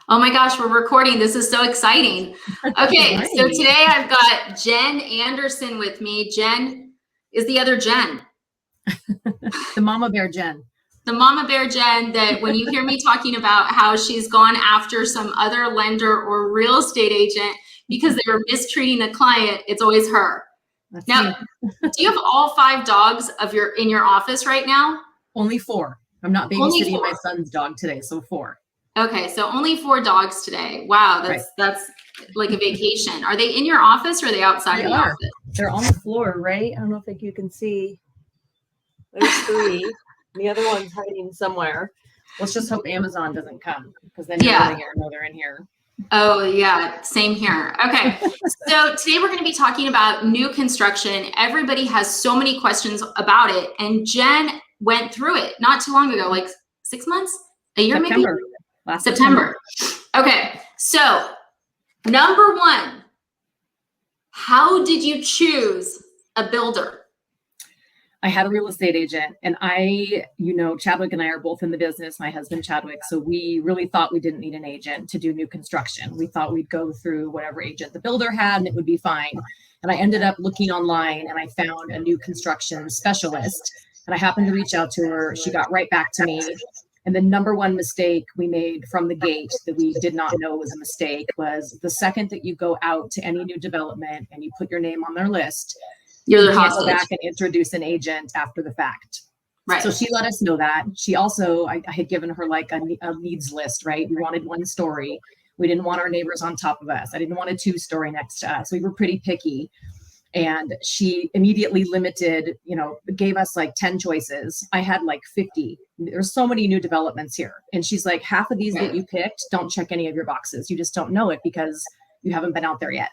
Oh my gosh, we're recording. This is so exciting. Okay, Right. so today I've got Jen Anderson with me. Jen is the other Jen. The mama bear Jen. The mama bear Jen that when you hear me talking about how she's gone after some other lender or real estate agent because they were mistreating a client, it's always her. That's Now, me. do you have all 5 dogs in your office right now? Only 4. I'm not Only babysitting 4. my son's dog today, so 4. Okay, so only 4 dogs today. Wow, that's like a vacation. Are they in your office or are they outside of the office? They're on the floor, right? I don't know if you can see. There's 3. The other one's hiding somewhere. Let's just hope Amazon doesn't come, because then you're going to know they're in here. Oh yeah, same here. Okay, so today we're going to be talking about new construction. Everybody has so many questions about it, and Jen went through it not too long ago, like 6 months, a year maybe? Last September. Okay, so number 1, how did you choose a builder? I had a real estate agent, and Chadwick and I are both in the business, my husband Chadwick, so we really thought we didn't need an agent to do new construction. We thought we'd go through whatever agent the builder had and it would be fine. And I ended up looking online and I found a new construction specialist, and I happened to reach out to her. She got right back to me. And the number 1 mistake we made from the gate that we did not know was a mistake was the second that you go out to any new development and you put your name on their list, you can't go back and introduce an agent after the fact. Right. So she let us know that. She also, I had given her like a needs list, right? We wanted 1 story. We didn't want our neighbors on top of us. I didn't want a 2-story next to us. We were pretty picky. And she immediately limited, gave us like 10 choices. I had like 50. There's so many new developments here. And she's like, half of these that you picked don't check any of your boxes. You just don't know it because you haven't been out there yet.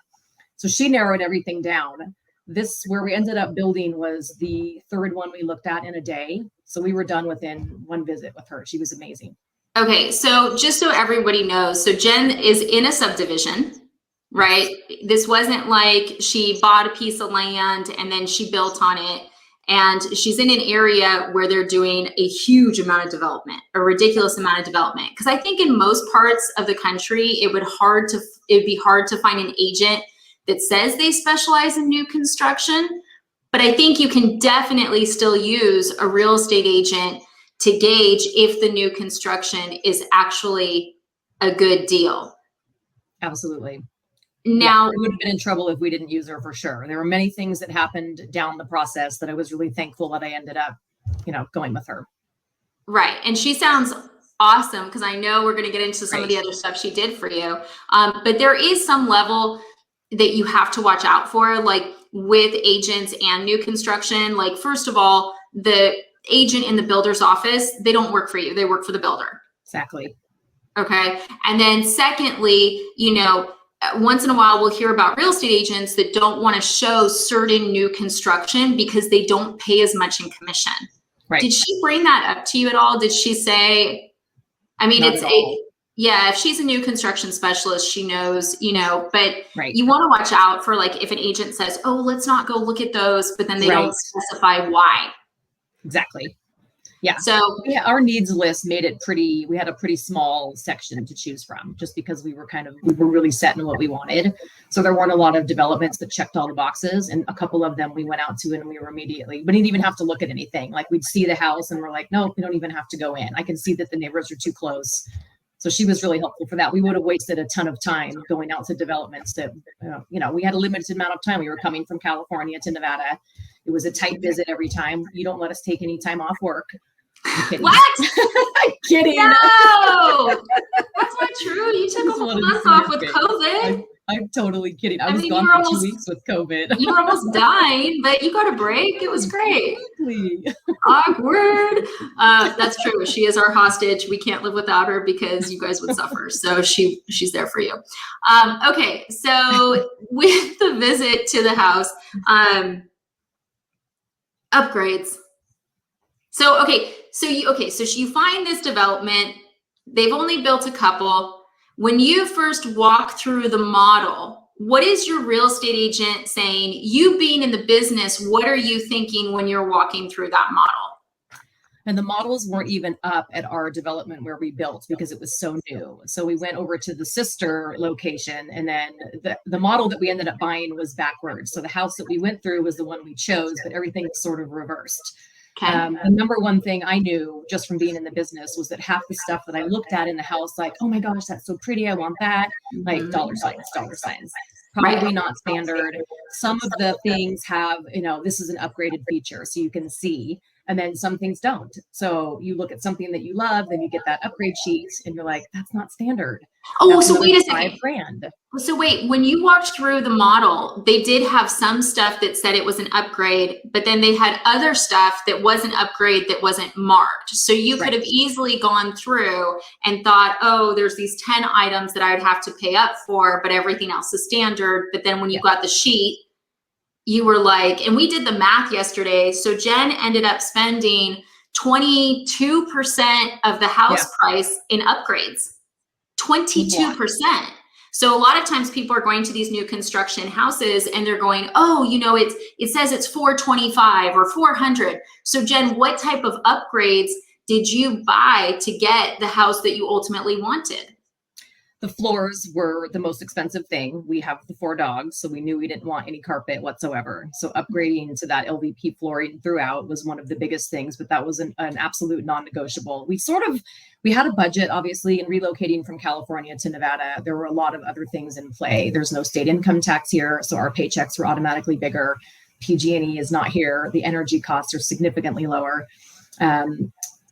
So she narrowed everything down. This, where we ended up building, was the 3rd one we looked at in a day. So we were done within 1 visit with her. She was amazing. Okay, so just so everybody knows, so Jen is in a subdivision, right? This wasn't like she bought a piece of land and then she built on it. And she's in an area where they're doing a huge amount of development, a ridiculous amount of development. Because I think in most parts of the country, it'd be hard to find an agent that says they specialize in new construction. But I think you can definitely still use a real estate agent to gauge if the new construction is actually a good deal. Absolutely. Now, we would have been in trouble if we didn't use her, for sure. There were many things that happened down the process that I was really thankful that I ended up, going with her. Right. And she sounds awesome, because I know we're going to get into some of the other stuff she did for you. But there is some level that you have to watch out for, like with agents and new construction. Like, first of all, the agent in the builder's office, they don't work for you. They work for the builder. Exactly. Okay. And then secondly, once in a while we'll hear about real estate agents that don't want to show certain new construction because they don't pay as much in commission. Right. Did she bring that up to you at all? Did she say, if she's a new construction specialist, she knows, but you want to watch out for, like, if an agent says, oh, let's not go look at those, but then they don't specify why. Exactly. Yeah. So our needs list made it we had a pretty small section to choose from, just because we were really set in what we wanted. So there weren't a lot of developments that checked all the boxes, and a couple of them we went out to and we were we didn't even have to look at anything. Like, we'd see the house and we're like, no, we don't even have to go in. I can see that the neighbors are too close. So she was really helpful for that. We would have wasted a ton of time going out to developments that, we had a limited amount of time. We were coming from California to Nevada. It was a tight visit every time. You don't let us take any time off work. I'm kidding. What? I'm kidding. No, that's not true. You took a whole month off with COVID. I'm totally kidding. I was gone for 2 weeks with COVID. You were almost dying, but you got a break. It was great. Exactly. Awkward. That's true. She is our hostage. We can't live without her because you guys would suffer. So she's there for you. Okay. So with the visit to the house, upgrades. So you find this development. They've only built a couple. When you first walk through the model, what is your real estate agent saying? You being in the business, what are you thinking when you're walking through that model? And the models weren't even up at our development where we built because it was so new. So we went over to the sister location, and then the model that we ended up buying was backwards. So the house that we went through was the one we chose, but everything was sort of reversed. Okay. The number one thing I knew just from being in the business was that half the stuff that I looked at in the house, like, oh my gosh, that's so pretty, I want that, like dollar signs. Probably not standard. Some of the things have, this is an upgraded feature, so you can see, and then some things don't. So you look at something that you love, then you get that upgrade sheet, and you're like, that's not standard. Oh, That's so wait a $5 second. grand. So wait, when you walked through the model, they did have some stuff that said it was an upgrade, but then they had other stuff that was an upgrade that wasn't marked. So you could have easily gone through and thought, oh, there's these 10 items that I would have to pay up for, but everything else is standard. But then when you got the sheet, you were like, and we did the math yesterday. So Jen ended up spending 22% of the house price in upgrades. 22%. So a lot of times people are going to these new construction houses and they're going, oh, it says it's 425 or 400. So Jen, what type of upgrades did you buy to get the house that you ultimately wanted? The floors were the most expensive thing. We have the 4 dogs, so we knew we didn't want any carpet whatsoever. So upgrading to that LVP flooring throughout was one of the biggest things, but that was an absolute non-negotiable. We had a budget, obviously, in relocating from California to Nevada. There were a lot of other things in play. There's no state income tax here, so our paychecks were automatically bigger. PG&E is not here. The energy costs are significantly lower.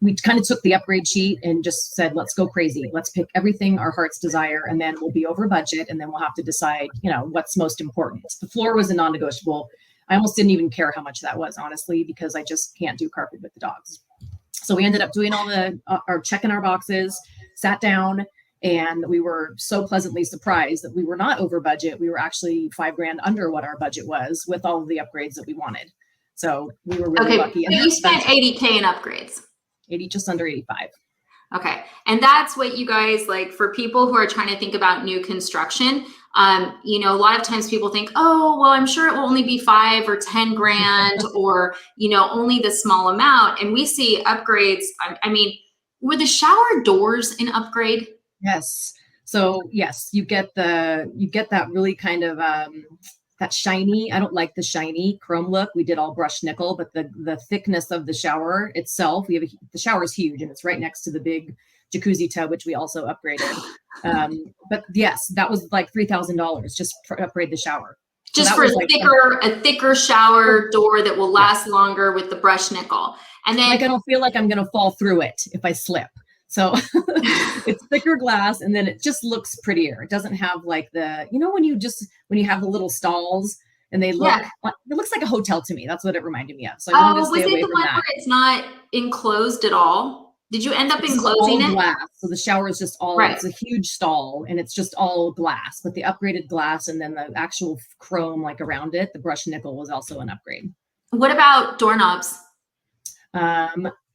We kind of took the upgrade sheet and just said, let's go crazy. Let's pick everything our heart's desire, and then we'll be over budget, and then we'll have to decide, what's most important. The floor was a non-negotiable. I almost didn't even care how much that was, honestly, because I just can't do carpet with the dogs. So we ended up doing all checking our boxes, sat down, and we were so pleasantly surprised that we were not over budget. We were actually $5 grand under what our budget was with all of the upgrades that we wanted. So we were really lucky. So you spent $80K in upgrades. 80, just under 85. Okay. And that's what you guys, like, for people who are trying to think about new construction, a lot of times people think, oh, well, I'm sure it will only be 5 or 10 grand or, only the small amount. And we see upgrades. I mean, were the shower doors an upgrade? Yes. So yes, you get that really kind of, that shiny, I don't like the shiny chrome look. We did all brushed nickel, but the thickness of the shower itself, the shower is huge and it's right next to the big jacuzzi tub, which we also upgraded. But yes, that was like $3,000 just to upgrade the shower. Just for a thicker shower door that will last longer with the brushed nickel. And then I don't feel like I'm going to fall through it if I slip. So it's thicker glass, and then it just looks prettier. It doesn't have like when you have the little stalls and they look, it looks like a hotel to me. That's what it reminded me of. So I wanted to stay away from that. Was it the one where it's not enclosed at all? Did you end up enclosing it? Glass. So the shower is just all, it's a huge stall and it's just all glass, but the upgraded glass and then the actual chrome like around it, the brushed nickel was also an upgrade. What about doorknobs?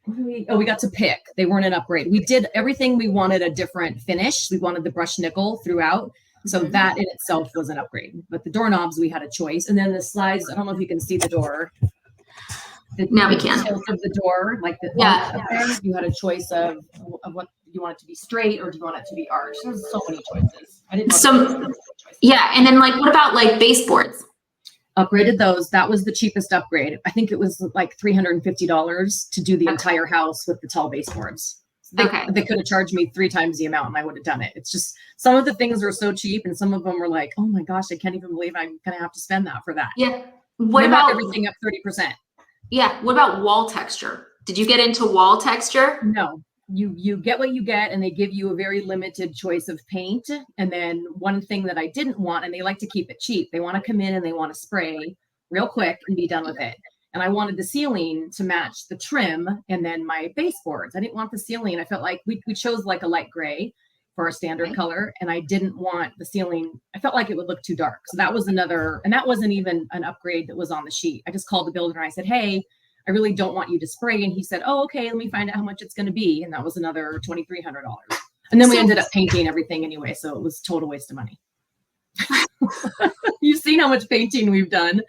We got to pick. They weren't an upgrade. We did everything. We wanted a different finish. We wanted the brushed nickel throughout. So that in itself was an upgrade. But the doorknobs, we had a choice. And then the slides, I don't know if you can see the door. Now we can. Tilt of the door, like the up there, you had a choice of what you want it to be straight or do you want it to be arched. There's so many choices. I didn't know. And then what about like baseboards? Upgraded those. That was the cheapest upgrade. I think it was like $350 to do the entire house with the tall baseboards. They could have charged me 3 times the amount and I would have done it. It's just some of the things were so cheap and some of them were like, oh my gosh, I can't even believe I'm going to have to spend that for that. Yeah. What about everything up 30%? Yeah. What about wall texture? Did you get into wall texture? No. You get what you get, and they give you a very limited choice of paint. And then one thing that I didn't want, and they like to keep it cheap, they want to come in and they want to spray real quick and be done with it. And I wanted the ceiling to match the trim and then my baseboards. I didn't want the ceiling. I felt like we chose like a light gray for our standard color, and I didn't want the ceiling. I felt like it would look too dark. So that was another, and that wasn't even an upgrade that was on the sheet. I just called the builder and I said, hey, I really don't want you to spray. And he said, oh, okay, let me find out how much it's going to be. And that was another $2,300. And then we ended up painting everything anyway. So it was a total waste of money. You've seen how much painting we've done.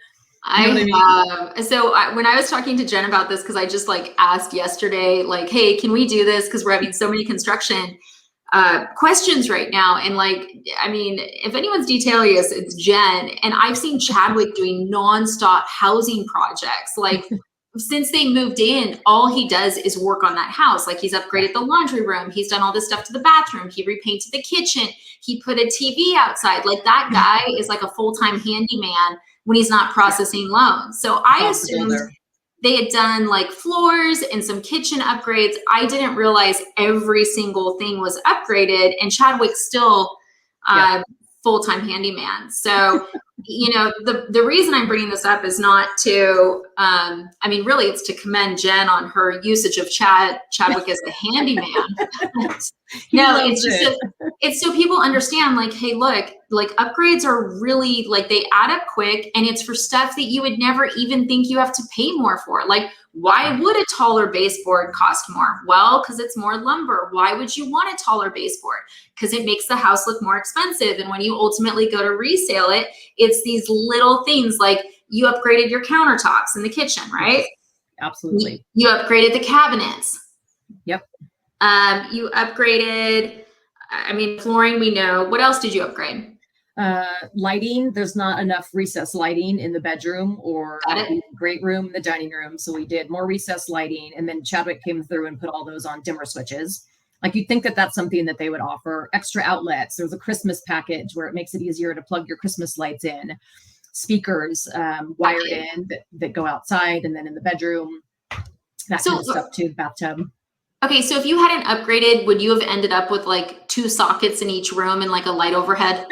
You know what I mean? When I was talking to Jen about this, because I just like asked yesterday, like, hey, can we do this? Because we're having so many construction questions right now. And like, I mean, if anyone's detailing us, it's Jen. And I've seen Chadwick doing nonstop housing projects. Like since they moved in, all he does is work on that house. Like he's upgraded the laundry room. He's done all this stuff to the bathroom. He repainted the kitchen. He put a TV outside. Like that guy is like a full-time handyman when he's not processing loans. So I assumed they had done like floors and some kitchen upgrades. I didn't realize every single thing was upgraded, and Chadwick's still full-time handyman. So, you know, the reason I'm bringing this up is not to, I mean, really it's to commend Jen on her usage of Chadwick as a handyman. No, it's just, it's so people understand like, hey, look, like upgrades are really like, they add up quick, and it's for stuff that you would never even think you have to pay more for. Like, why would a taller baseboard cost more? Well, because it's more lumber. Why would you want a taller baseboard? Because it makes the house look more expensive. And when you ultimately go to resale it, it's these little things like you upgraded your countertops in the kitchen, right? Yes, absolutely. You upgraded the cabinets. Yep. You upgraded, I mean, flooring, we know. What else did you upgrade? Lighting. There's not enough recessed lighting in the bedroom or the great room, the dining room. So we did more recessed lighting, and then Chadwick came through and put all those on dimmer switches. Like you'd think that that's something that they would offer. Extra outlets. There's a Christmas package where it makes it easier to plug your Christmas lights in. Speakers wired in that go outside and then in the bedroom. That kind of stuff too. Bathtub. Okay, so if you hadn't upgraded, would you have ended up with like 2 sockets in each room and like a light overhead?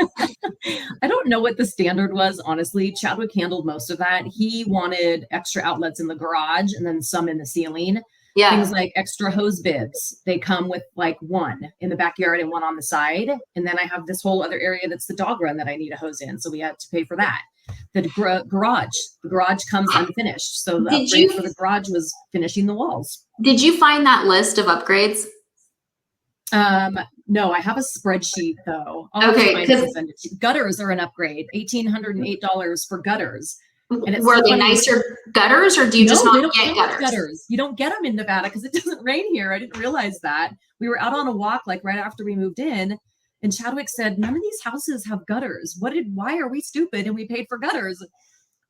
I don't know what the standard was, honestly. Chadwick handled most of that. He wanted extra outlets in the garage and then some in the ceiling. Yeah. Things like extra hose bibs. They come with like 1 in the backyard and 1 on the side. And then I have this whole other area that's the dog run that I need a hose in. So we had to pay for that. The garage comes unfinished. So the upgrade for the garage was finishing the walls. Did you find that list of upgrades? No, I have a spreadsheet though. Okay. Gutters are an upgrade. $1,808 for gutters. And were they nicer gutters, or do you just not get gutters? You don't get them in Nevada because it doesn't rain here. I didn't realize that. We were out on a walk like right after we moved in, and Chadwick said, none of these houses have gutters. Why are we stupid and we paid for gutters?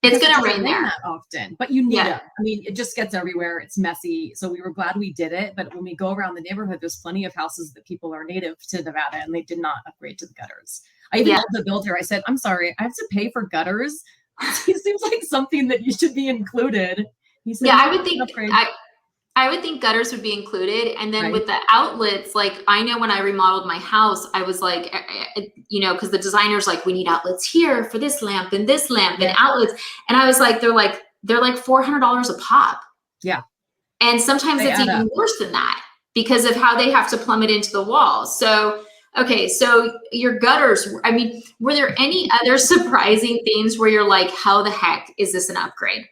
It's going to rain there that often, but you need them. I mean, it just gets everywhere. It's messy. So we were glad we did it. But when we go around the neighborhood, there's plenty of houses that people are native to Nevada and they did not upgrade to the gutters. I even told the builder, I said, I'm sorry, I have to pay for gutters. It seems like something that you should be included. He said, I would think gutters would be included. And then with the outlets, like I know when I remodeled my house, I was like, you know, because the designer's like, we need outlets here for this lamp and this lamp and outlets. And I was like, they're like $400 a pop. Yeah. And sometimes it's even worse than that because of how they have to plumb it into the walls. So okay, so your gutters, I mean, were there any other surprising things where you're like, how the heck is this an upgrade?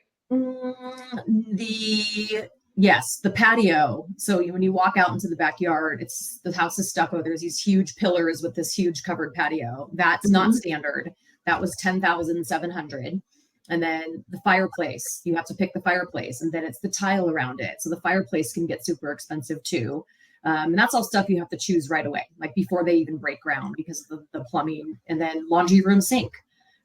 Yes, the patio. So when you walk out into the backyard, the house is stucco. There's these huge pillars with this huge covered patio. That's not standard. That was $10,700. And then the fireplace, you have to pick the fireplace, and then it's the tile around it. So the fireplace can get super expensive too. And that's all stuff you have to choose right away, like before they even break ground because of the plumbing. And then laundry room sink.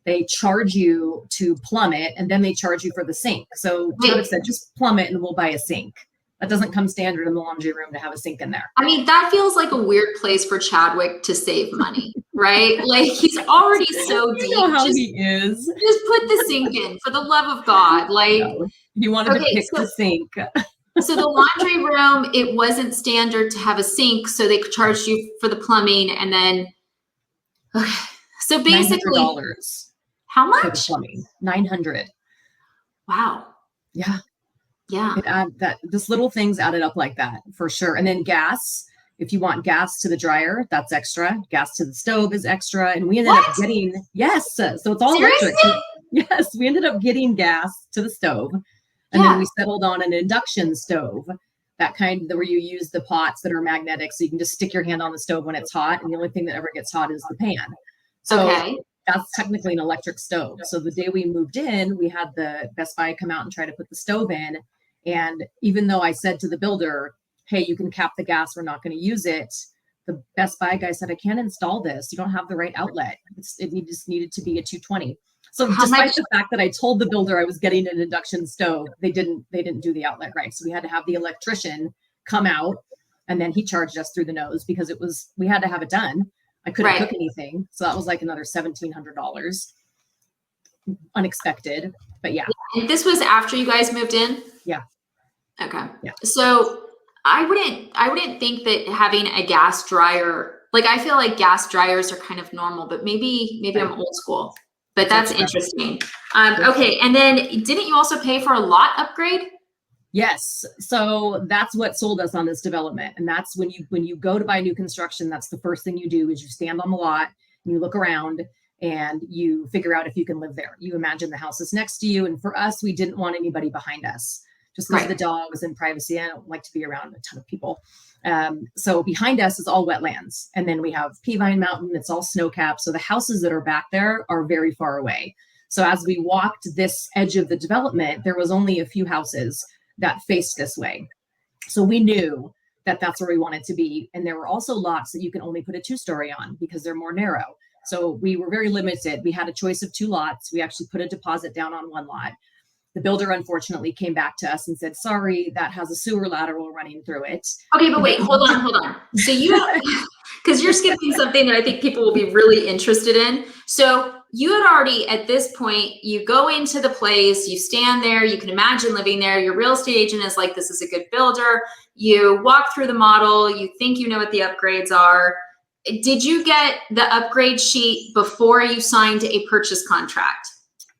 They charge you to plumb it, and then they charge you for the sink. So Chadwick said, just plumb it and we'll buy a sink. That doesn't come standard in the laundry room to have a sink in there. I mean, that feels like a weird place for Chadwick to save money, right? Like he's already so deep. You know how he is. Just put the sink in, for the love of God. Like he wanted to pick the sink. So the laundry room, it wasn't standard to have a sink, so they charged you for the plumbing, and then so basically $900. How much? For the plumbing, $900. Wow. Yeah. Yeah. This little things added up like that for sure. And then gas. If you want gas to the dryer, that's extra. Gas to the stove is extra, and we ended up getting So it's all electric. Yes, we ended up getting gas to the stove. And then we settled on an induction stove, that kind where you use the pots that are magnetic. So you can just stick your hand on the stove when it's hot. And the only thing that ever gets hot is the pan. So that's technically an electric stove. So the day we moved in, we had the Best Buy come out and try to put the stove in. And even though I said to the builder, hey, you can cap the gas, we're not going to use it, the Best Buy guy said, I can't install this. You don't have the right outlet. It just needed to be a 220. So despite the fact that I told the builder I was getting an induction stove, they didn't do the outlet right. So we had to have the electrician come out, and then he charged us through the nose because we had to have it done. I couldn't cook anything. So that was like another $1,700. Unexpected, but yeah. And this was after you guys moved in? Yeah. Okay. Yeah. So I wouldn't think that having a gas dryer, like I feel like gas dryers are kind of normal, but maybe I'm old school, but that's interesting. Okay. And then didn't you also pay for a lot upgrade? Yes. So that's what sold us on this development. And that's when you go to buy new construction, that's the first thing you do is you stand on the lot and you look around and you figure out if you can live there. You imagine the house is next to you. And for us, we didn't want anybody behind us just because of the dogs and privacy. I don't like to be around a ton of people. So behind us is all wetlands. And then we have Peavine Mountain. It's all snow capped. So the houses that are back there are very far away. So as we walked this edge of the development, there was only a few houses that faced this way. So we knew that that's where we wanted to be. And there were also lots that you can only put a 2-story on because they're more narrow. So we were very limited. We had a choice of 2 lots. We actually put a deposit down on 1 lot. The builder unfortunately came back to us and said, sorry, that has a sewer lateral running through it. Okay, but wait, hold on. So because you're skipping something that I think people will be really interested in. So you had already, at this point, you go into the place, you stand there, you can imagine living there. Your real estate agent is like, this is a good builder. You walk through the model, you think you know what the upgrades are. Did you get the upgrade sheet before you signed a purchase contract?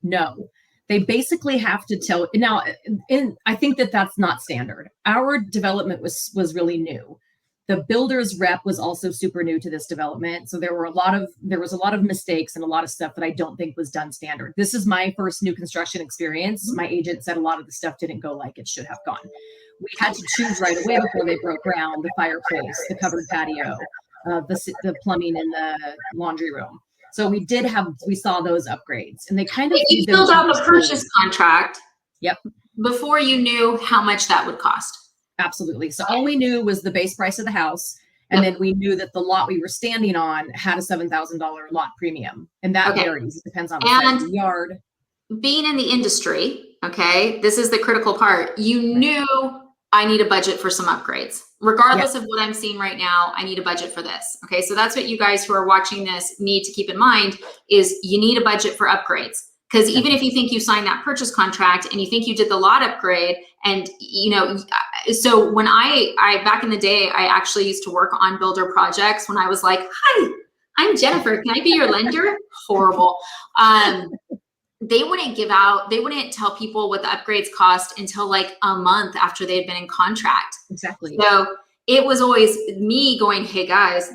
No. They basically have to tell now. I think that's not standard. Our development was really new. The builder's rep was also super new to this development. So there was a lot of mistakes and a lot of stuff that I don't think was done standard. This is my first new construction experience. My agent said a lot of the stuff didn't go like it should have gone. We had to choose right away before they broke ground, the fireplace, the covered patio, the plumbing in the laundry room. So we saw those upgrades, and they kind of you filled out the purchase contract. Yep. Before you knew how much that would cost. Absolutely. So all we knew was the base price of the house. And then we knew that the lot we were standing on had a $7,000 lot premium. And that varies. It depends on the size of the yard. Being in the industry, okay, this is the critical part. You knew I need a budget for some upgrades. Regardless of what I'm seeing right now, I need a budget for this. Okay, so that's what you guys who are watching this need to keep in mind is you need a budget for upgrades. Because even if you think you signed that purchase contract and you think you did the lot upgrade, and so when I back in the day, I actually used to work on builder projects when I was like, hi, I'm Jennifer, can I be your lender? Horrible. They wouldn't tell people what the upgrades cost until like a month after they had been in contract. Exactly. So it was always me going, hey guys,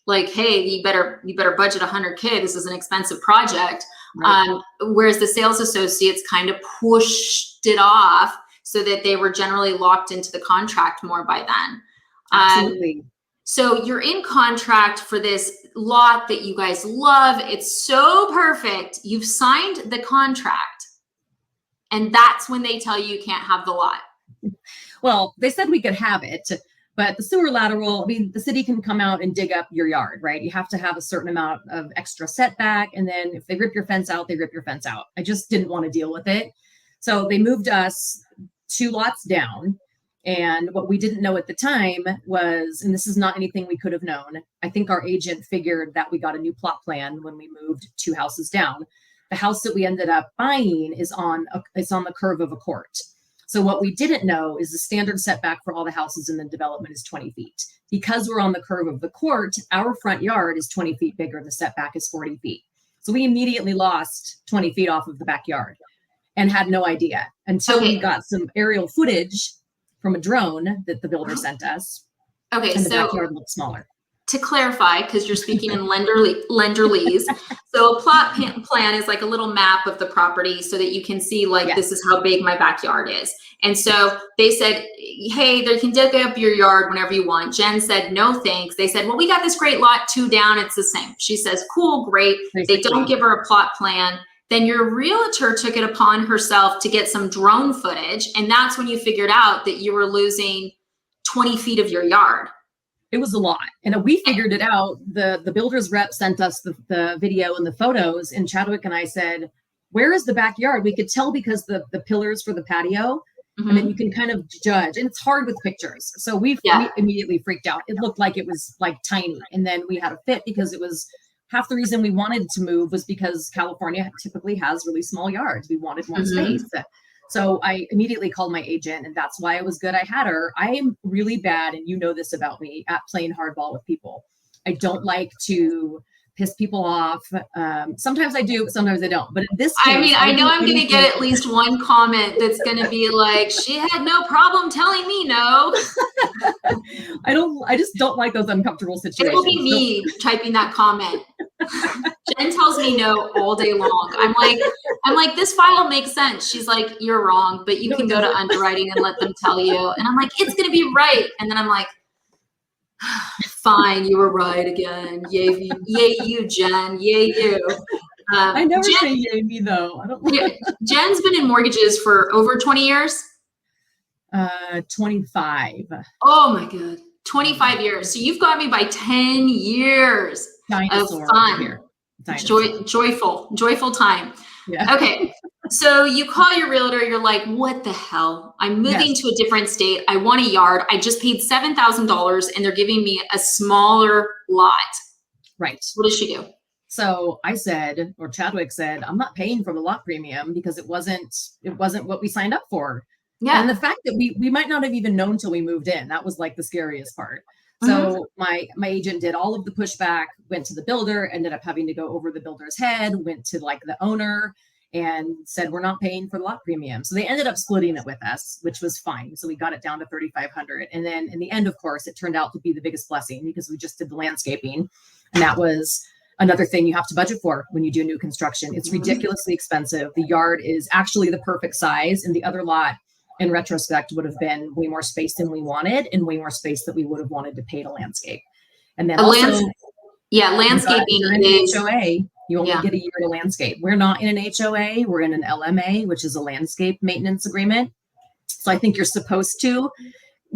like, hey, you better budget $100K. This is an expensive project. Right. Whereas the sales associates kind of pushed it off so that they were generally locked into the contract more by then. Absolutely. So you're in contract for this lot that you guys love. It's so perfect. You've signed the contract. And that's when they tell you you can't have the lot. Well, they said we could have it, but the sewer lateral, I mean, the city can come out and dig up your yard, right? You have to have a certain amount of extra setback. And then if they rip your fence out, they rip your fence out. I just didn't want to deal with it. So they moved us 2 lots down. And what we didn't know at the time was, and this is not anything we could have known, I think our agent figured that we got a new plot plan when we moved 2 houses down. The house that we ended up buying is on the curve of a court. So what we didn't know is the standard setback for all the houses in the development is 20 feet. Because we're on the curve of the court, our front yard is 20 feet bigger. The setback is 40 feet. So we immediately lost 20 feet off of the backyard and had no idea until we got some aerial footage from a drone that the builder sent us. Okay, and the so backyard looked smaller. to clarify, because you're speaking in lenderese, so a plot plan is like a little map of the property so that you can see like, this is how big my backyard is. And so they said, hey, they can dig up your yard whenever you want. Jen said, no, thanks. They said, well, we got this great lot 2 down. It's the same. She says, cool, great. They don't give her a plot plan. Then your realtor took it upon herself to get some drone footage. And that's when you figured out that you were losing 20 feet of your yard. It was a lot. And we figured it out. The builder's rep sent us the video and the photos, and Chadwick and I said, where is the backyard? We could tell because the pillars for the patio, and then you can kind of judge. And it's hard with pictures. So we immediately freaked out. It looked like it was like tiny. And then we had a fit because it was half the reason we wanted to move was because California typically has really small yards. We wanted more space. So I immediately called my agent, and that's why it was good I had her. I am really bad, and you know this about me, at playing hardball with people. I don't like to piss people off. Sometimes I do, but sometimes I don't. But in this case, I mean, I know I'm going to get at least one comment that's going to be like, she had no problem telling me no. I just don't like those uncomfortable situations. It will be me typing that comment. Jen tells me no all day long. I'm like, this file makes sense. She's like, you're wrong, but you can go to underwriting and let them tell you. And I'm like, it's going to be right. And then I'm like, fine, you were right again. Yay, you, Jen. Yay, you. I never say yay me though. I don't. Jen's been in mortgages for over 20 years. 25. Oh my God, 25 years. So you've got me by 10 years of fun. Joyful time. Yeah. Okay. So you call your realtor, you're like, what the hell? I'm moving to a different state. I want a yard. I just paid $7,000 and they're giving me a smaller lot. Right. What does she do? So I said, or Chadwick said, I'm not paying for the lot premium because it wasn't what we signed up for. Yeah. And the fact that we might not have even known till we moved in, that was like the scariest part. So my agent did all of the pushback, went to the builder, ended up having to go over the builder's head, went to like the owner and said, we're not paying for the lot premium. So they ended up splitting it with us, which was fine. So we got it down to $3,500. And then in the end, of course, it turned out to be the biggest blessing because we just did the landscaping. And that was another thing you have to budget for when you do new construction. It's ridiculously expensive. The yard is actually the perfect size, and the other lot, in retrospect, would have been way more space than we wanted and way more space that we would have wanted to pay to landscape. And then landscaping is HOA. You only get a year to landscape. We're not in an HOA. We're in an LMA, which is a landscape maintenance agreement. So I think you're supposed to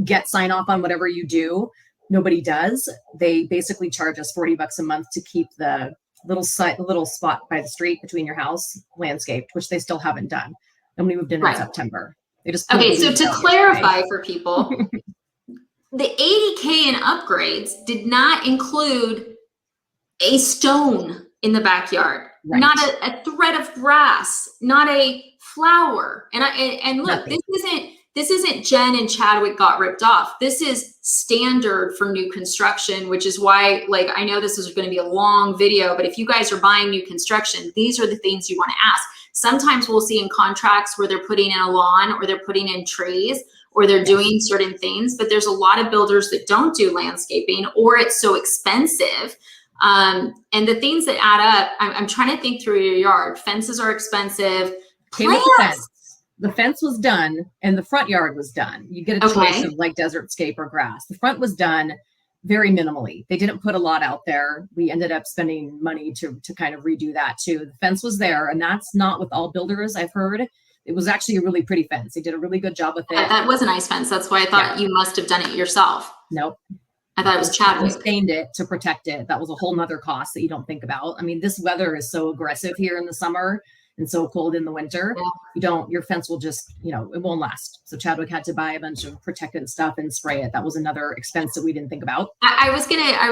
get sign off on whatever you do. Nobody does. They basically charge us $40 a month to keep the little spot by the street between your house landscaped, which they still haven't done. And we moved in September. They just so to clarify for people, the $80K in upgrades did not include a stone in the backyard, not a thread of grass, not a flower. And look, this isn't Jen and Chadwick got ripped off. This is standard for new construction, which is why, like, I know this is going to be a long video, but if you guys are buying new construction, these are the things you want to ask. Sometimes we'll see in contracts where they're putting in a lawn or they're putting in trees or they're doing certain things, but there's a lot of builders that don't do landscaping or it's so expensive. And the things that add up, I'm trying to think through your yard. Fences are expensive. The fence was done and the front yard was done. You get a choice of like desert scape or grass. The front was done very minimally. They didn't put a lot out there. We ended up spending money to kind of redo that too. The fence was there, and that's not with all builders, I've heard. It was actually a really pretty fence. They did a really good job with it. That was a nice fence. That's why I thought you must have done it yourself. Nope. I thought it was Chadwick. We stained it to protect it. That was a whole nother cost that you don't think about. I mean, this weather is so aggressive here in the summer and so cold in the winter. Your fence will just, it won't last. So Chadwick had to buy a bunch of protectant stuff and spray it. That was another expense that we didn't think about. I was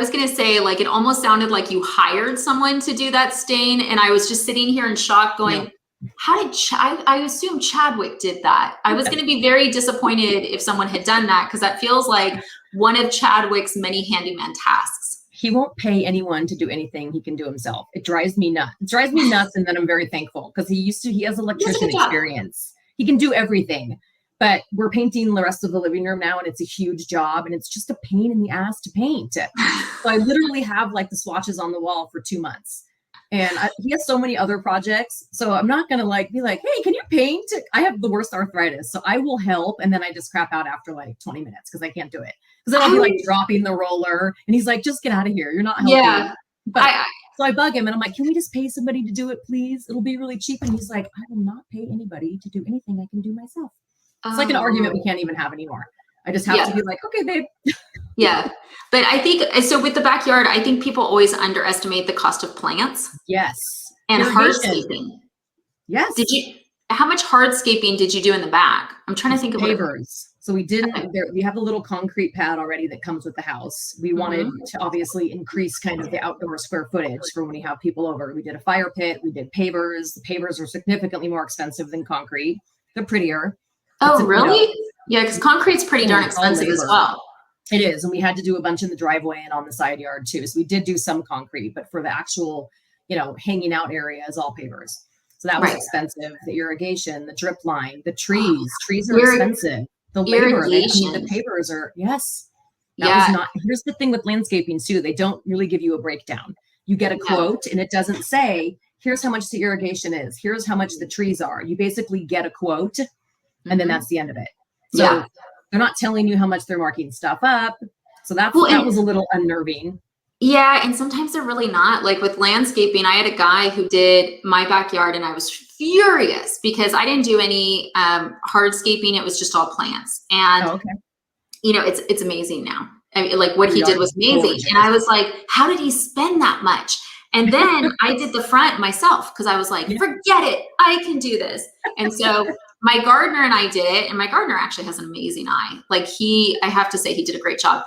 gonna say, like, it almost sounded like you hired someone to do that stain, and I was just sitting here in shock, going, "How did I assume Chadwick did that?" I was gonna be very disappointed if someone had done that because that feels like one of Chadwick's many handyman tasks. He won't pay anyone to do anything he can do himself. It drives me nuts. And then I'm very thankful because he has electrician experience. He can do everything, but we're painting the rest of the living room now, and it's a huge job, and it's just a pain in the ass to paint. So I literally have like the swatches on the wall for 2 months. And he has so many other projects. So I'm not going to like be like, hey, can you paint? I have the worst arthritis. So I will help. And then I just crap out after like 20 minutes because I can't do it. Because then I'll be like dropping the roller. And he's like, just get out of here. You're not helping. Yeah. But so I bug him and I'm like, can we just pay somebody to do it, please? It'll be really cheap. And he's like, I will not pay anybody to do anything I can do myself. It's like an argument we can't even have anymore. I just have to be like, okay, babe. Yeah. But I think, so with the backyard, I think people always underestimate the cost of plants. Yes. And hardscaping. Yes. How much hardscaping did you do in the back? I'm trying to think of pavers. So we have a little concrete pad already that comes with the house. We wanted to obviously increase kind of the outdoor square footage for when you have people over. We did a fire pit. We did pavers. The pavers are significantly more expensive than concrete. They're prettier. Oh, really? Yeah, because concrete's pretty darn expensive as well. It is. And we had to do a bunch in the driveway and on the side yard too. So we did do some concrete, but for the actual, hanging out area is all pavers. So that was expensive. The irrigation, the drip line, the trees. Trees are expensive. The labor, the pavers are, yes. That was not, here's the thing with landscaping too. They don't really give you a breakdown. You get a quote and it doesn't say, here's how much the irrigation is. Here's how much the trees are. You basically get a quote and then that's the end of it. So they're not telling you how much they're marking stuff up. So that was a little unnerving. Yeah. And sometimes they're really not. Like with landscaping, I had a guy who did my backyard and I was furious because I didn't do any hardscaping. It was just all plants. And, it's amazing now. I mean, like what he did was amazing. Gorgeous. And I was like, how did he spend that much? And then I did the front myself because I was like, forget it. I can do this. And so my gardener and I did it. And my gardener actually has an amazing eye. Like I have to say he did a great job.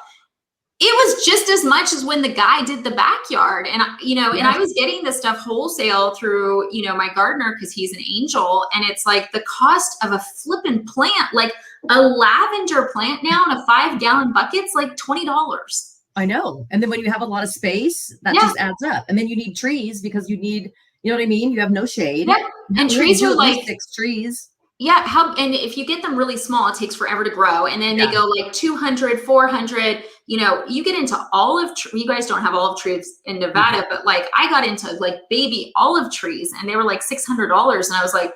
It was just as much as when the guy did the backyard. And, and I was getting this stuff wholesale through, my gardener because he's an angel. And it's like the cost of a flippin' plant, like a lavender plant now in a 5-gallon bucket's like $20. I know. And then when you have a lot of space, that just adds up. And then you need trees because you need, you know what I mean? You have no shade. Yeah. And trees are like 6 trees. Yeah. And if you get them really small, it takes forever to grow. And then they go like 200, 400, you get into olive trees. You guys don't have olive trees in Nevada, but like I got into like baby olive trees and they were like $600. And I was like,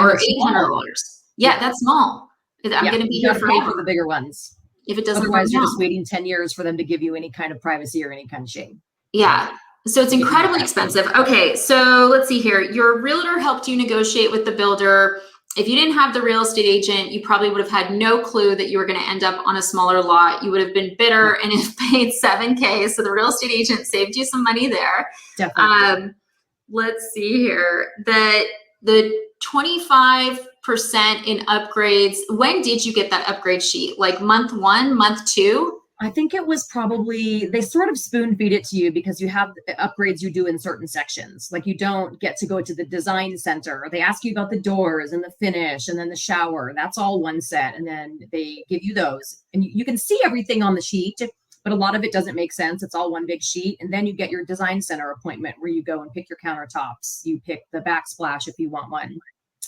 or $800. Yeah, that's small. I'm going to be here forever. For the bigger ones. If it doesn't, otherwise you're just waiting 10 years for them to give you any kind of privacy or any kind of shade. Yeah. So it's incredibly expensive. Okay. So let's see here. Your realtor helped you negotiate with the builder. If you didn't have the real estate agent, you probably would have had no clue that you were going to end up on a smaller lot. You would have been bitter and have paid $7,000. So the real estate agent saved you some money there. Definitely. Let's see here. The 25% in upgrades. When did you get that upgrade sheet? Like month 1, month 2? I think it was probably, they sort of spoon feed it to you because you have upgrades you do in certain sections. Like you don't get to go to the design center. They ask you about the doors and the finish and then the shower. That's all one set. And then they give you those and you can see everything on the sheet, but a lot of it doesn't make sense. It's all one big sheet. And then you get your design center appointment where you go and pick your countertops. You pick the backsplash if you want one.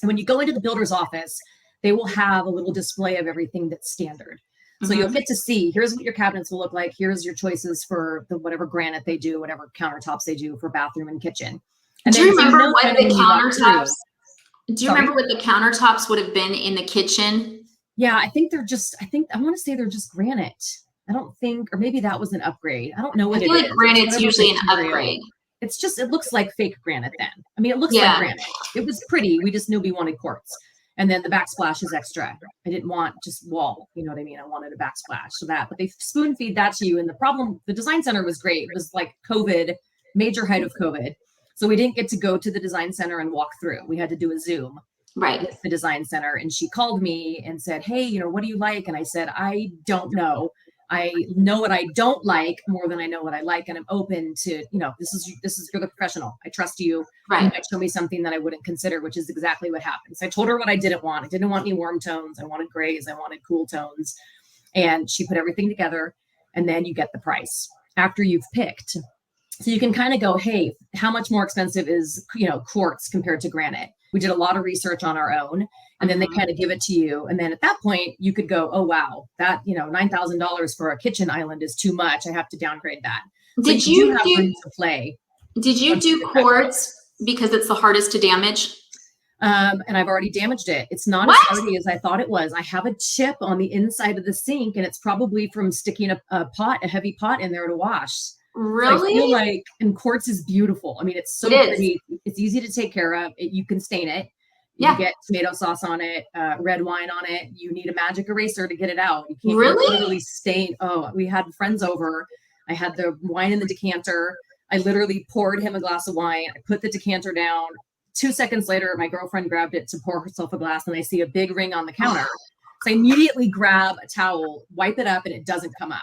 And when you go into the builder's office, they will have a little display of everything that's standard. So you'll get to see, here's what your cabinets will look like. Here's your choices for the whatever granite they do, whatever countertops they do for bathroom and kitchen. And do you remember what the countertops? Do you remember what the countertops would have been in the kitchen? Yeah, I want to say they're just granite. I don't think, or maybe that was an upgrade. I don't know what it is. I feel like granite's usually an upgrade. It's just, it looks like fake granite then. I mean, it looks like granite. It was pretty. We just knew we wanted quartz. And then the backsplash is extra. I didn't want just wall, you know what I mean? I wanted a backsplash so that, but they spoon feed that to you. And the problem, the design center was great. It was like COVID, major height of COVID. So we didn't get to go to the design center and walk through. We had to do a Zoom with the design center. And she called me and said, hey, what do you like? And I said, I don't know. I know what I don't like more than I know what I like. And I'm open to, this is you're the professional. I trust you. Right. You might show me something that I wouldn't consider, which is exactly what happened. So I told her what I didn't want. I didn't want any warm tones. I wanted grays. I wanted cool tones. And she put everything together and then you get the price after you've picked. So you can kind of go, hey, how much more expensive is, quartz compared to granite? We did a lot of research on our own, and then they kind of give it to you. And then at that point you could go, oh, wow, that, $9,000 for a kitchen island is too much. I have to downgrade that. Did so you do have room to play? Did you do quartz because it's the hardest to damage? And I've already damaged it. It's not as hardy as I thought it was. I have a chip on the inside of the sink, and it's probably from sticking a heavy pot in there to wash. Really? So I feel like, and quartz is beautiful. I mean, it's so pretty. It's easy to take care of. You can stain it. You get tomato sauce on it, red wine on it. You need a magic eraser to get it out. You can't literally stain. Oh, we had friends over. I had the wine in the decanter. I literally poured him a glass of wine. I put the decanter down. 2 seconds later, my girlfriend grabbed it to pour herself a glass, and I see a big ring on the counter. So I immediately grab a towel, wipe it up, and it doesn't come up.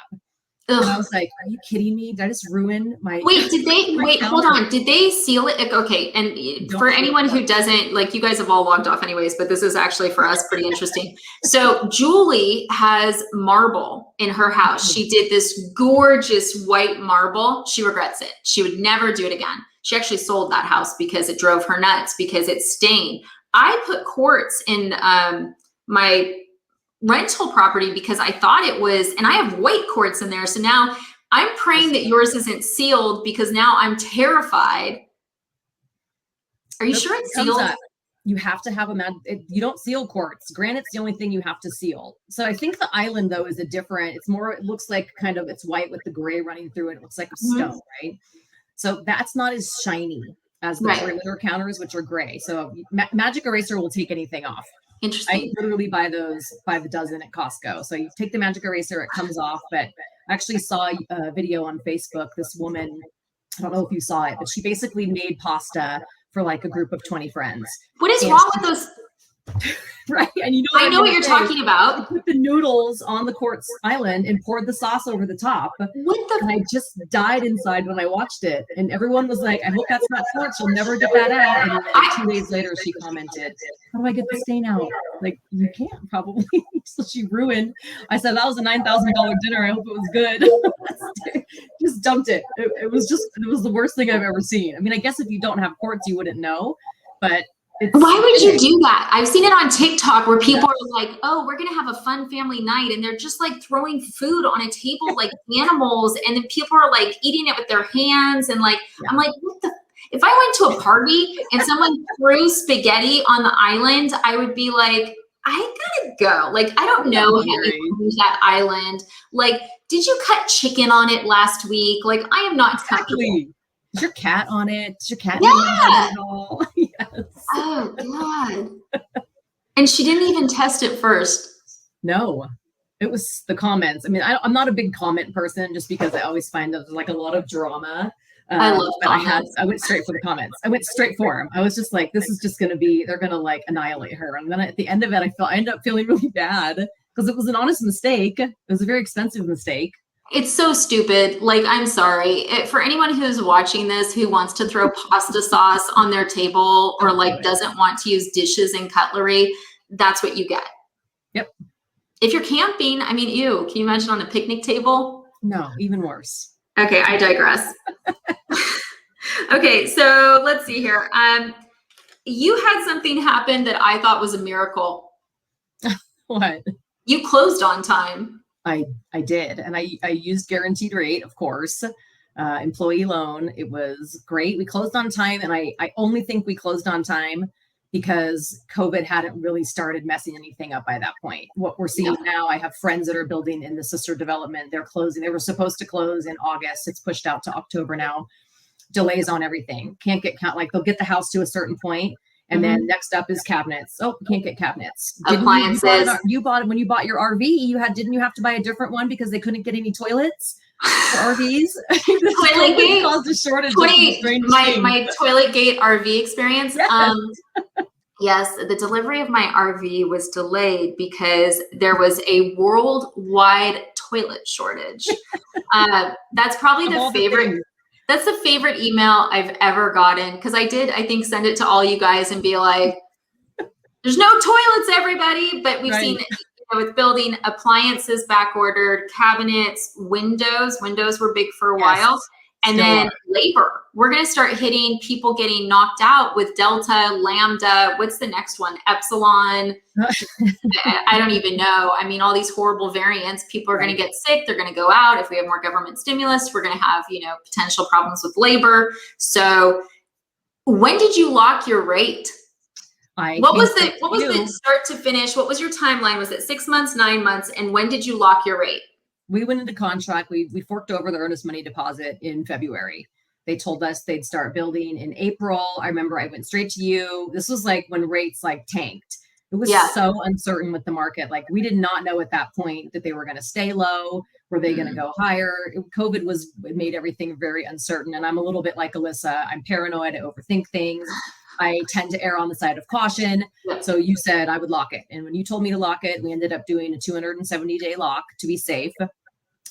And I was like, are you kidding me? Did I just ruin my... Hold on. Did they seal it? Okay. And for anyone who doesn't, like, you guys have all logged off anyways, but this is actually for us pretty interesting. So Julie has marble in her house. She did this gorgeous white marble. She regrets it. She would never do it again. She actually sold that house because it drove her nuts because it stained. I put quartz in my rental property because I thought it was, and I have white quartz in there. So now I'm praying that yours isn't sealed because now I'm terrified. Are you sure it's sealed? You have to have you don't seal quartz. Granite's the only thing you have to seal. So I think the island though is a different, it looks like it's white with the gray running through it. It looks like a stone, right? So that's not as shiny as the perimeter counters, which are gray. So magic eraser will take anything off. Interesting. I literally buy those by the dozen at Costco. So you take the magic eraser, it comes off. But I actually saw a video on Facebook. This woman, I don't know if you saw it, but she basically made pasta for like a group of 20 friends. What is wrong with those? Right. And I know what you're talking about. I put the noodles on the quartz island and poured the sauce over the top. And I just died inside when I watched it. And everyone was like, I hope that's not quartz. You'll never get that out. And then like 2 days later, she commented, how do I get the stain out? Like, you can't probably. So she ruined. I said, that was a $9,000 dinner. I hope it was good. Just dumped it. It was the worst thing I've ever seen. I mean, I guess if you don't have quartz, you wouldn't know. But why would you do that? I've seen it on TikTok where people are like, oh, we're going to have a fun family night. And they're just like throwing food on a table like animals. And then people are like eating it with their hands. And like, I'm like, if I went to a party and someone threw spaghetti on the island, I would be like, I gotta go. Like, I don't know how you use that island. Like, did you cut chicken on it last week? Like, I am not comfortable. Is your cat on it? Is your cat at all? Yes. Oh, God. And she didn't even test it first. No, it was the comments. I mean, I'm not a big comment person just because I always find there's like a lot of drama. I love comments. I went straight for the comments. I went straight for them. I was just like, this is just going to be, they're going to like annihilate her. And then at the end of it, I ended up feeling really bad because it was an honest mistake. It was a very expensive mistake. It's so stupid. Like, I'm sorry. For anyone who's watching this who wants to throw pasta sauce on their table or like doesn't want to use dishes and cutlery, that's what you get. Yep. If you're camping, I mean, ew, can you imagine on a picnic table? No, even worse. Okay, I digress. Okay, so let's see here. You had something happen that I thought was a miracle. What? You closed on time. I did. And I used guaranteed rate, of course, employee loan. It was great. We closed on time. And I only think we closed on time because COVID hadn't really started messing anything up by that point. What we're seeing now, I have friends that are building in the sister development. They're closing. They were supposed to close in August. It's pushed out to October now. Delays on everything. Can't get like they'll get the house to a certain point. And then next up is cabinets. Oh, you can't get cabinets. Appliances. You bought it when you bought your RV. Didn't you have to buy a different one because they couldn't get any toilets for RVs? Toilet gate caused a shortage. My toilet gate RV experience. Yes. Yes, the delivery of my RV was delayed because there was a worldwide toilet shortage. That's probably the favorite. That's the favorite email I've ever gotten because I think, send it to all you guys and be like, there's no toilets, everybody. But we've seen with building appliances back ordered, cabinets, windows. Windows were big for a while. And then labor, we're going to start hitting people getting knocked out with Delta, Lambda. What's the next one? Epsilon. I don't even know. I mean, all these horrible variants, people are going to get sick. They're going to go out. If we have more government stimulus, we're going to have, potential problems with labor. So when did you lock your rate? What was the start to finish? What was your timeline? Was it 6 months, 9 months? And when did you lock your rate? We went into contract. We forked over the earnest money deposit in February. They told us they'd start building in April. I remember I went straight to you. This was like when rates tanked. It was so uncertain with the market. We did not know at that point that they were going to stay low. Were they going to go higher? COVID made everything very uncertain. And I'm a little bit like Alyssa. I'm paranoid. I overthink things. I tend to err on the side of caution. So you said I would lock it. And when you told me to lock it, we ended up doing a 270-day lock to be safe.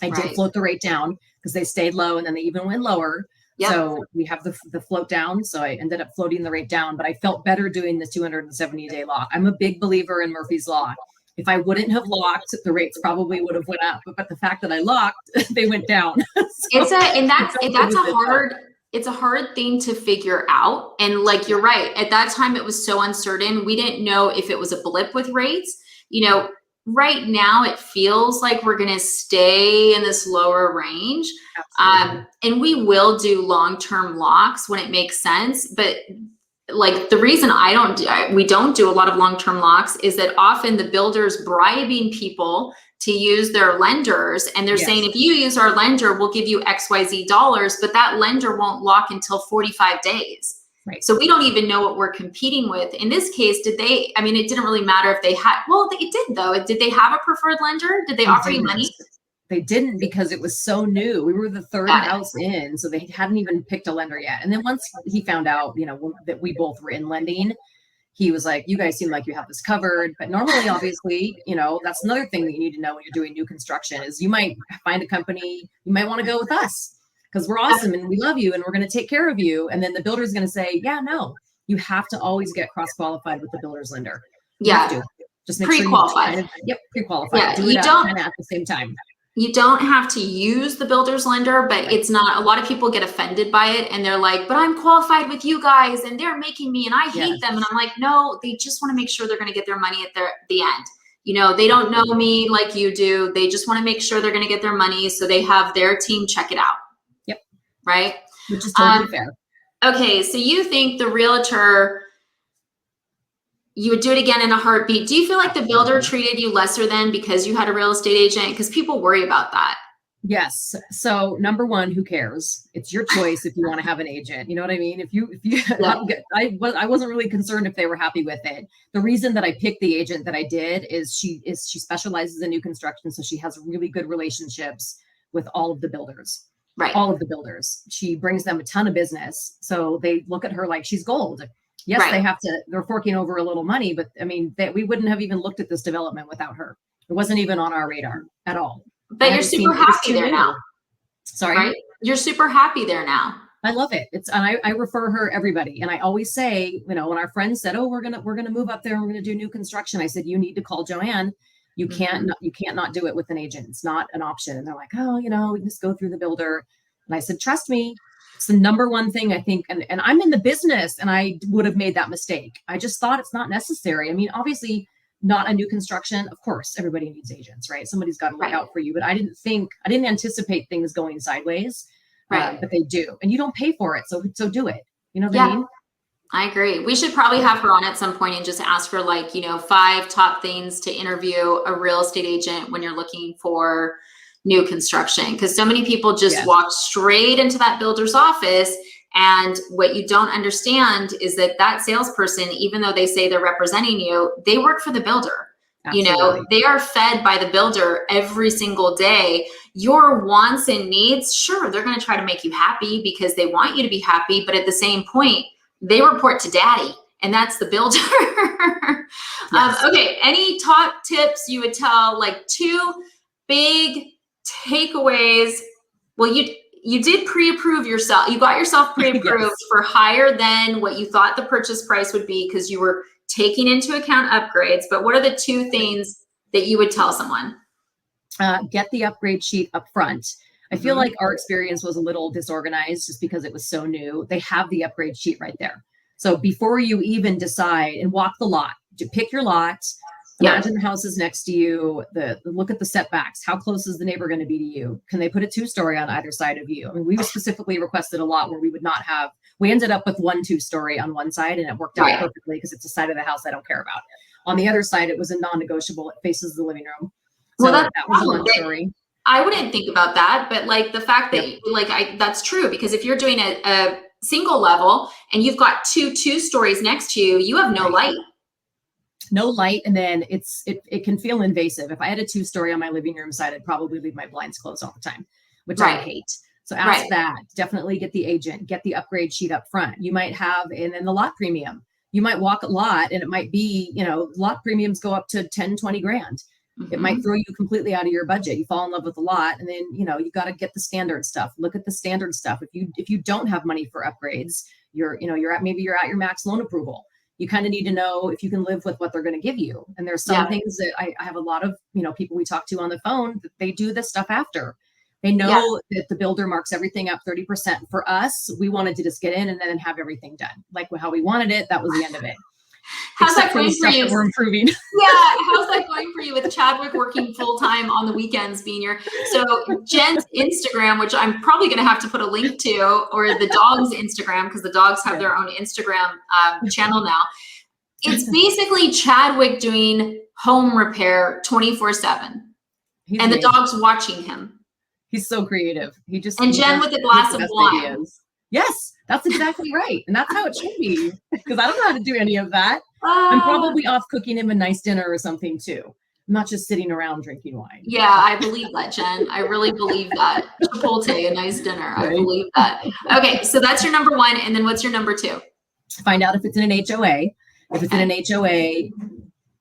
I did float the rate down because they stayed low and then they even went lower. So we have the float down. So I ended up floating the rate down, but I felt better doing the 270-day lock. I'm a big believer in Murphy's Law. If I wouldn't have locked, the rates probably would have went up. But the fact that I locked, they went down. It's a hard thing to figure out. And you're right. At that time, it was so uncertain. We didn't know if it was a blip with rates. Right now, it feels like we're going to stay in this lower range. And we will do long-term locks when it makes sense. But the reason we don't do a lot of long-term locks is that often the builders bribing people to use their lenders. And they're saying, if you use our lender, we'll give you XYZ dollars, but that lender won't lock until 45 days. Right. So we don't even know what we're competing with. In this case, it didn't really matter if they had, it did though. Did they have a preferred lender? Did they offer you money? They didn't because it was so new. We were the third house in, so they hadn't even picked a lender yet. And then once he found out, that we both were in lending, he was like, you guys seem like you have this covered. But normally, obviously, that's another thing that you need to know when you're doing new construction is you might find a company, you might want to go with us because we're awesome and we love you and we're going to take care of you. And then the builder's going to say, yeah, no, you have to always get cross-qualified with the builder's lender. You have to. Just make pre-qualified. Sure pre-qualified. Yeah, do it at the same time. You don't have to use the builder's lender, but it's not, a lot of people get offended by it and they're like, but I'm qualified with you guys and they're making me and I hate them. And I'm like, no, they just want to make sure they're going to get their money at the end. They don't know me like you do. They just want to make sure they're going to get their money. So they have their team check it out. Yep. Right. Which is totally fair. Okay. So you think the realtor, you would do it again in a heartbeat. Do you feel like the builder treated you lesser than because you had a real estate agent? Because people worry about that. Yes. So number one, who cares? It's your choice if you want to have an I mean? If you, I wasn't really concerned if they were happy with it. The reason that I picked the agent that I did is she specializes in new construction. So she has really good relationships with all of the builders. Right. All of the builders. She brings them a ton of business. So they look at her like she's gold. Yes, they're forking over a little money, but we wouldn't have even looked at this development without her. It wasn't even on our radar at all. But you're super happy there now. Sorry. Right? You're super happy there now. I love it. And I refer her everybody. And I always say, when our friends said, oh, we're going to move up there and we're going to do new construction. I said, you need to call Joanne. You can't not do it with an agent. It's not an option. And they're like, oh, we just go through the builder. And I said, trust me. It's the number one thing I think, and I'm in the business and I would have made that mistake. I just thought it's not necessary. Obviously not a new construction. Of course, everybody needs agents, right? Somebody's got to look out for you, but I didn't anticipate things going sideways, but they do. And you don't pay for it. So do it. You know what I mean? I agree. We should probably have her on at some point and just ask her 5 top things to interview a real estate agent when you're looking for new construction, because so many people just walk straight into that builder's office. And what you don't understand is that salesperson, even though they say they're representing you, they work for the builder. Absolutely. They are fed by the builder every single day. Your wants and needs, sure, they're going to try to make you happy because they want you to be happy. But at the same point, they report to daddy, and that's the builder. Okay. Any top tips you would tell, 2 big takeaways? Well, you did pre-approve yourself. You got yourself pre-approved for higher than what you thought the purchase price would be because you were taking into account upgrades. But what are the 2 things that you would tell someone? Get the upgrade sheet up front. I feel like our experience was a little disorganized just because it was so new. They have the upgrade sheet right there. So before you even decide and walk the lot, pick your lot, imagine the house is next to you, look at the setbacks. How close is the neighbor going to be to you? Can they put a 2-story on either side of you? I mean, we specifically requested a lot where we would not have, we ended up with 1 2-story on one side, and it worked out perfectly because it's a side of the house I don't care about. On the other side, it was a non-negotiable. It faces the living room. So that was a 1-story. I wouldn't think about that, but like the fact that that's true, because if you're doing a single level and you've got 2 2-stories next to you, you have no light. No light, and then it can feel invasive. If I had a 2-story on my living room side, I'd probably leave my blinds closed all the time, which I hate. So ask that. Definitely get the agent, get the upgrade sheet up front. You might have, and then the lot premium. You might walk a lot, and it might be, lot premiums go up to 10, 20 grand. It might throw you completely out of your budget. You fall in love with a lot, and then you got to get the standard stuff. Look at the standard stuff. If you don't have money for upgrades, you're at your max loan approval. You kind of need to know if you can live with what they're going to give you. And there's some things that I have a lot of people we talk to on the phone that they do this stuff after. They know that the builder marks everything up 30%. For us, we wanted to just get in and then have everything done like how we wanted it. That was the end of it. How's that going for you? We're improving. How's that going for you with Chadwick working full time on the weekends, being so Jen's Instagram, which I'm probably going to have to put a link to, or the dog's Instagram, because the dogs have their own Instagram channel now. It's basically Chadwick doing home repair 24/7, and the dog's watching him. He's so creative. Jen with a glass of wine. Ideas. Yes, that's exactly right. And that's how it should be, because I don't know how to do any of that. I'm probably off cooking him a nice dinner or something too. I'm not just sitting around drinking wine. Yeah, I believe that, Jen. I really believe that. Chipotle, a nice dinner. Right? I believe that. Okay, so that's your number 1. And then what's your number 2? Find out if it's in an HOA. If it's in an HOA,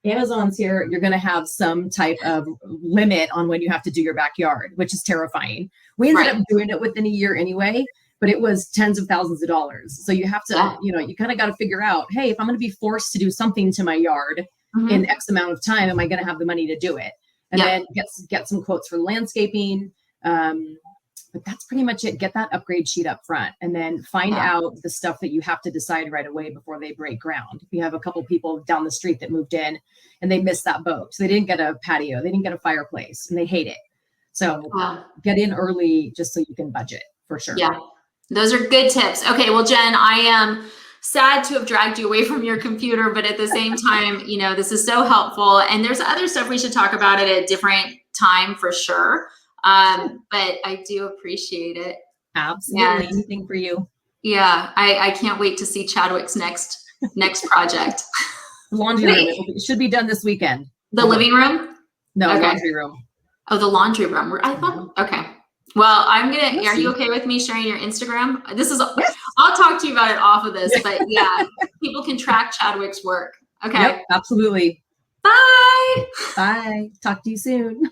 Amazon's here, you're going to have some type of limit on when you have to do your backyard, which is terrifying. We ended up doing it within a year anyway, but it was tens of thousands of dollars. So you have to, you kind of got to figure out, hey, if I'm going to be forced to do something to my yard in X amount of time, am I going to have the money to do it? And then get some quotes for landscaping. But that's pretty much it. Get that upgrade sheet up front, and then find out the stuff that you have to decide right away before they break ground. If you have a couple people down the street that moved in and they missed that boat, so they didn't get a patio, they didn't get a fireplace, and they hate it. So get in early just so you can budget for sure. Yeah. Those are good tips. Okay. Well, Jen, I am sad to have dragged you away from your computer, but at the same time, this is so helpful, and there's other stuff we should talk about at a different time for sure. But I do appreciate it. Absolutely. Anything for you. Yeah. I can't wait to see Chadwick's next project. Laundry room. It should be done this weekend. The living room? No, laundry room. Oh, the laundry room. I thought, okay. Well, are you okay with me sharing your Instagram? I'll talk to you about it off of this, but people can track Chadwick's work. Okay. Yep, absolutely. Bye. Bye. Talk to you soon.